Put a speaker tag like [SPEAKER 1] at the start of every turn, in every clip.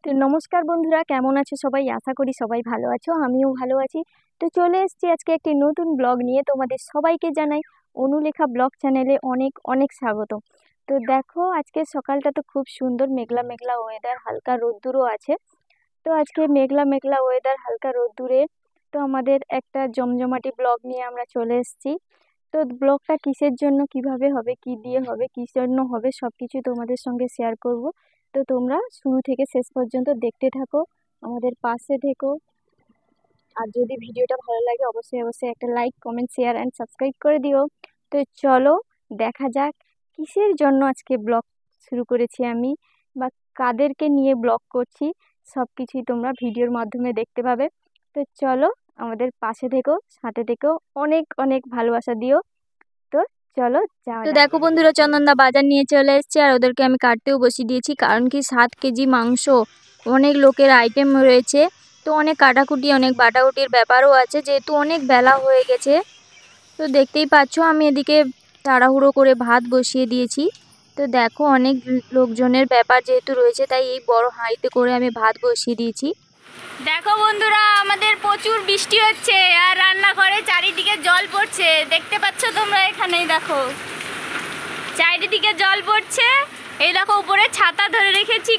[SPEAKER 1] তো নমস্কার বন্ধুরা, কেমন আছো সবাই? আশা করি সবাই ভালো আছো, আমিও ভালো আছি। তো চলে এসেছি আজকে একটি নতুন ব্লগ নিয়ে। তোমাদের সবাইকে জানাই অনুলেখা ব্লগ চ্যানেলে অনেক অনেক স্বাগত। তো দেখো, আজকে সকালটা তো খুব সুন্দর, মেঘলা মেঘলা ওয়েদার, হালকা রোদ্দুরও আছে। তো আজকে মেঘলা মেঘলা ওয়েদার, হালকা রোদ্দুরে তো আমাদের একটা জমজমাটি ব্লগ নিয়ে আমরা চলে এসেছি। তো ব্লগটা কিসের জন্য, কিভাবে হবে, কি দিয়ে হবে, কিসের জন্য হবে, সব কিছু তোমাদের সঙ্গে শেয়ার করব। তো তোমরা শুরু থেকে শেষ পর্যন্ত দেখতে থাকো, আমাদের পাশে থেকো। আর যদি ভিডিওটা ভালো লাগে অবশ্যই অবশ্যই একটা like, comment, share and subscribe করে দিও। তো চলো দেখা যাক কিসের জন্য আজকে ব্লগ শুরু করেছি আমি, বা কাদেরকে নিয়ে ব্লগ করছি, সব কিছুই তোমরা ভিডিওর মাধ্যমে দেখতে পাবে। তো চলো আমাদের পাশে থেকো, সাথে থেকো, অনেক অনেক ভালোবাসা দিও। তো চলো যাওয়া
[SPEAKER 2] তো
[SPEAKER 1] যাক।
[SPEAKER 2] দেখো বন্ধুরা, চন্দনদা বাজার নিয়ে চলে এসেছে আর ওদেরকে আমি কাটতেও বসিয়ে দিয়েছি, কারণ কি 7 কেজি মাংস, অনেক লোকের আইটেম রয়েছে। তো অনেক কাটাকুটি, অনেক বাটাকুটির ব্যাপারও আছে, যেহেতু অনেক বেলা হয়ে গেছে। তো দেখতেই পাচ্ছ আমি এদিকে তাড়াহুড়ো করে ভাত বসিয়ে দিয়েছি। তো দেখো অনেক লোকজনের ব্যাপার যেহেতু রয়েছে, তাই এই বড় হাঁড়িতে করে আমি ভাত বসিয়ে দিয়েছি। দেখো বন্ধুরা, আমাদের প্রচুর বৃষ্টি হচ্ছে আর রান্নাঘরে চারিদিকে জল পড়ছে, দেখতে পাচ্ছ তোমরা? এখানেই দেখো চারিদিকে জল পড়ছে। এই দেখো উপরে ছাতা ধরে রেখেছি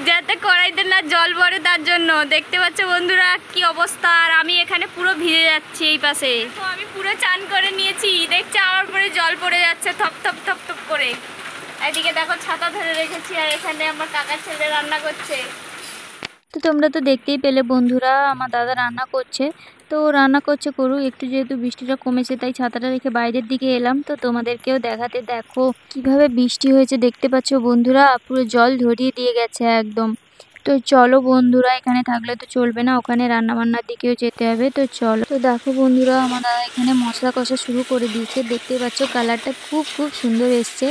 [SPEAKER 2] যাতে কড়াইতে না জল পড়ে, তার জন্য। দেখতে পাচ্ছ বন্ধুরা কি অবস্থা, আর আমি এখানে পুরো ভিজে যাচ্ছি। এই পাশে তো আমি পুরো চান করে নিয়েছি, দেখছি আমার উপরে জল পড়ে যাচ্ছে থপ থপ থপ থপ করে। এদিকে দেখো ছাতা ধরে রেখেছি, আর এখানে আমার কাকার ছেলে রান্না করছে। তো তোমরা তো দেখতেই পেলে বন্ধুরা, আমার দাদা রান্না করছে। তো রান্না করছে করুক, একটু যেহেতু বৃষ্টিটা কমেছে তাই ছাতাটা রেখে বাইরের দিকে এলাম তো তোমাদেরকেও দেখাতে। দেখো কিভাবে বৃষ্টি হয়েছে, দেখতে পাচ্ছ বন্ধুরা, পুরো জল ধরিয়ে দিয়ে গেছে একদম। তো চলো বন্ধুরা, এখানে থাকলে তো চলবে না, ওখানে রান্না বান্নার দিকেও যেতে হবে। তো চলো। তো দেখো বন্ধুরা, আমার দাদা এখানে মশলা কষা শুরু করে দিয়েছে, দেখতে পাচ্ছ কালারটা খুব খুব সুন্দর এসছে।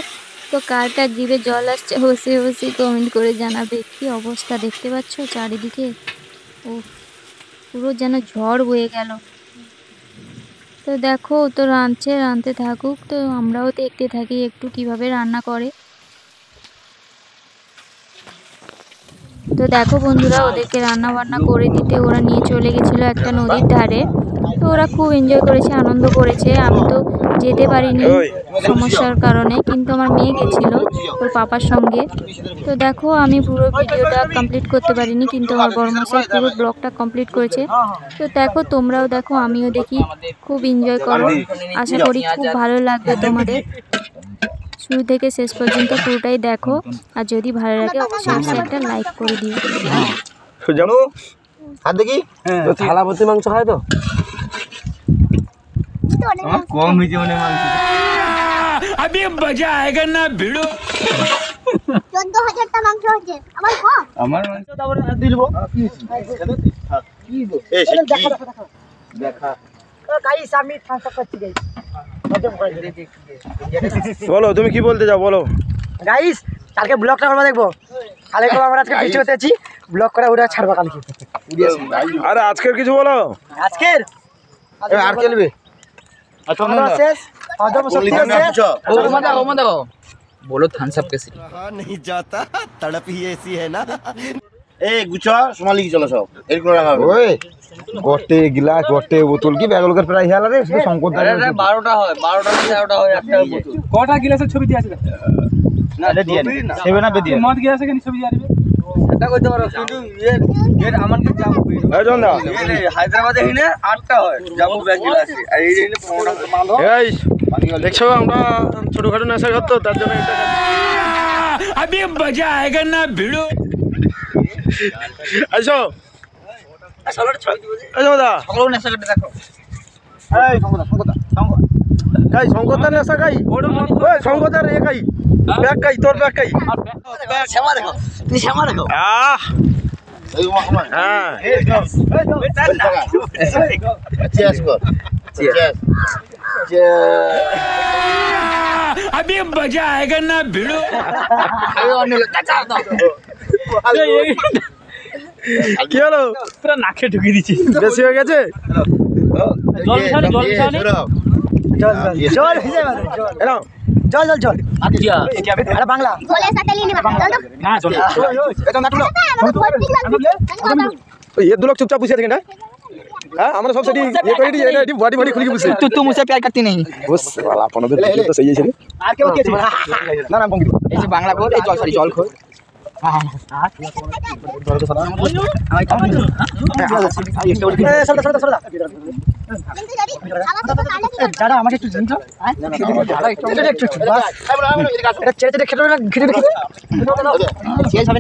[SPEAKER 2] তো কার কার জিভে জল আসছে বসে বসে কমেন্ট করে জানাবে। কি অবস্থা দেখতে পাচ্ছ চারিদিকে, ও পুরো যেন ঝড় বয়ে গেল। তো দেখো তো রাঁধতে থাকুক, তো আমরাও দেখতে থাকি একটু কিভাবে রান্না করে। তো দেখো বন্ধুরা, ওদেরকে রান্না বান্না করে দিতে ওরা নিয়ে চলে গেছিলো একটা নদীর ধারে। তো ওরা খুব এনজয় করেছে, আনন্দ করেছে। আমি তো যেতে পারিনি সমস্যার কারণে, কিন্তু আমার মেয়ে গেছিল ওর পাপার সঙ্গে। তো দেখো আমি পুরো ভিডিওটা কমপ্লিট করতে পারিনি, কিন্তু আমার বড়মশাই পুরো ব্লগটা কমপ্লিট করেছে। তো দেখো তোমরাও দেখো, আমিও দেখি, খুব এনজয় করো। আশা করি খুব ভালো লাগবে তোমাদের। শুরু থেকে শেষ পর্যন্ত পুরোটাই দেখো, আর যদি ভালো লাগে অবশ্যই একটা লাইক করে দিও।
[SPEAKER 3] জানো আর দেখি তো থালা ভর্তি মাংস খায় তো কম হয়েছে মানে মাংস अभी मजा आएगा ना भिड़ो
[SPEAKER 4] 14,000 টা মাংস হচ্ছে আমার
[SPEAKER 3] মাংস তারপরে দিলব কি এই দেখা দেখা
[SPEAKER 4] গাইস আমি থামস করছি গাইস
[SPEAKER 3] বলো তুমি কি বলতে যাও বলো
[SPEAKER 4] গাইস কালকে ব্লগটা করব দেখবো কালকে আমরা আজকে বৃষ্টি হতে আছি ব্লগ করে ওটা ছাড়বা কালকে
[SPEAKER 3] আরে আজকের কিছু বলো
[SPEAKER 4] আজকের
[SPEAKER 3] আর চলবে
[SPEAKER 4] আচ্ছা শেষ অদম শক্তি শেষ
[SPEAKER 5] ओ मत बोलो थम्स अप कैसे
[SPEAKER 6] नहीं जाता तड़प ही ऐसी है ना
[SPEAKER 3] এই গুছা সোমালি কি চলো সব এরকম রাখাবে ওই গটে গ্লাস গটে বোতল কি ব্যাগলকার প্রায় হেলা রে শুধু সংকট
[SPEAKER 5] अरे 12টা হয় 12টা 13টা হয় একটা বোতল
[SPEAKER 7] কটা গ্লাসের ছবি দিয়ে আছে
[SPEAKER 3] না দে দিয়ে সেবে না বে দিয়ে
[SPEAKER 7] মদ গ্লাসে কেন ছবি দিয়ে দিবে
[SPEAKER 5] এটা কইতে পারো কিন্তু এর আমানকে জামু
[SPEAKER 3] এই জন্দা
[SPEAKER 5] হায়দ্রাবাদে হিনে 8টা হয় জামু ব্যাগ গ্লাসে আর এই হিনে 15টা মাল হয়
[SPEAKER 3] এই দেখছো আমরা ছোটখাটো নেশা করতো তার জন্য এটা अभी मजा आएगा ना भिड़ो আইসো
[SPEAKER 5] আসলে ছয় দিব যে
[SPEAKER 3] এই জন্দা
[SPEAKER 5] সকল নেশা করতে দেখো
[SPEAKER 3] এই সংকতার নেশা গাই ওই সংকতার একাই ব্যাগ গাই তোর ব্যাগ গাই
[SPEAKER 5] শ্যামা দেখো তুমি শ্যামা দেখো
[SPEAKER 3] আহ এই মামা হ্যাঁ চেস কর চেস अभी मजा आएगा ना भिड़ो
[SPEAKER 5] এই অন্য কাঁচা দাও
[SPEAKER 3] কি হলো
[SPEAKER 7] পুরো নাকে ঢুকিয়ে দিচ্ছি।
[SPEAKER 3] বেশি হয়ে গেছে
[SPEAKER 7] জল মিশানি
[SPEAKER 4] জল জল ভিজে মানে জল
[SPEAKER 3] এনাও
[SPEAKER 4] জল জল জল আরে বাংলা
[SPEAKER 7] না চলো
[SPEAKER 3] ये दो लोग चुपचाप पूछे थे ना हां हमरा सब सेटी ये कोई ये बॉडी बॉडी खुली के पूछे
[SPEAKER 4] तू मुझसे प्यार करती नहीं
[SPEAKER 3] बस वाला अपन तो सही है
[SPEAKER 4] আর কেউ কে
[SPEAKER 3] ना ना पंगी
[SPEAKER 4] এই যে বাংলা বল এই জল সরি জল খোল দাদা আমাকে একটু দিন তো ছেড়ে খেতে না ঘিরে রেখে শেষ হবে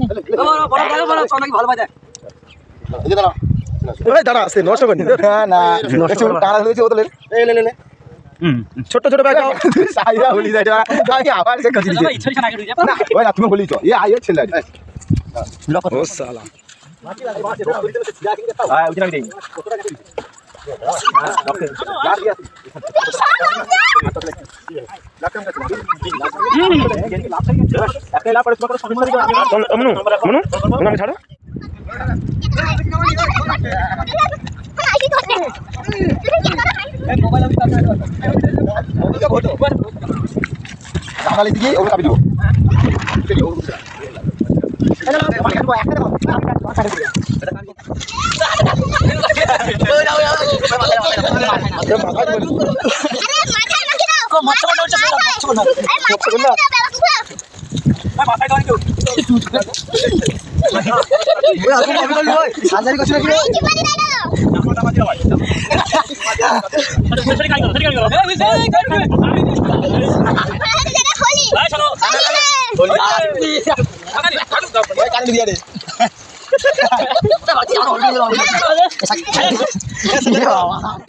[SPEAKER 4] ভালো বাজে
[SPEAKER 3] ওই দাঁড়া আছে নষ্ট করনি না নষ্ট টাকা হয়েছে বোতলে এই লে ছোট ছোট ব্যাগ সাইরা হলি যায় আমি আবার সে কাজি দিছে
[SPEAKER 7] ইচ্ছা না করে
[SPEAKER 3] না ওই না তুমি বলি তো ये आइए ছেলে লক ও সালা আয় উঠে নাকি ছাড়ো জানালে দিকে ওকে কাপি দিব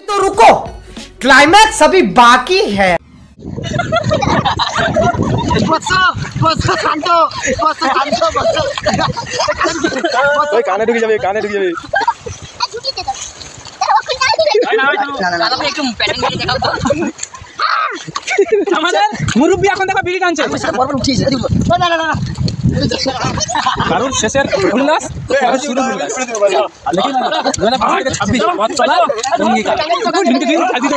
[SPEAKER 8] तो रुको क्लाइमैक्स अभी बाकी है
[SPEAKER 3] কানে ঢুকে যাবে কানে ঢুকে যাবে
[SPEAKER 7] আমাদের মুরব্বি এখন দেখো বিড়ি টানছে কারণ শেষের উল্লাস শুরু উল্লাস লেকিন 2026 बहुत चला অঙ্গীকার কিন্তু দিন আদি তো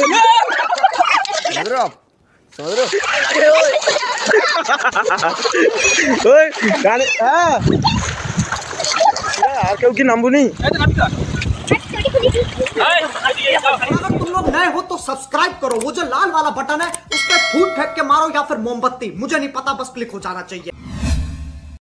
[SPEAKER 3] ওই গানে হ্যাঁ আর কেউ কি নামবো নি
[SPEAKER 8] अगर तुम लोग नए हो तो सब्सक्राइब करो वो जो लाल वाला बटन है उस पर फूट फेंक के मारो या फिर मोमबत्ती मुझे नहीं पता बस क्लिक हो जाना चाहिए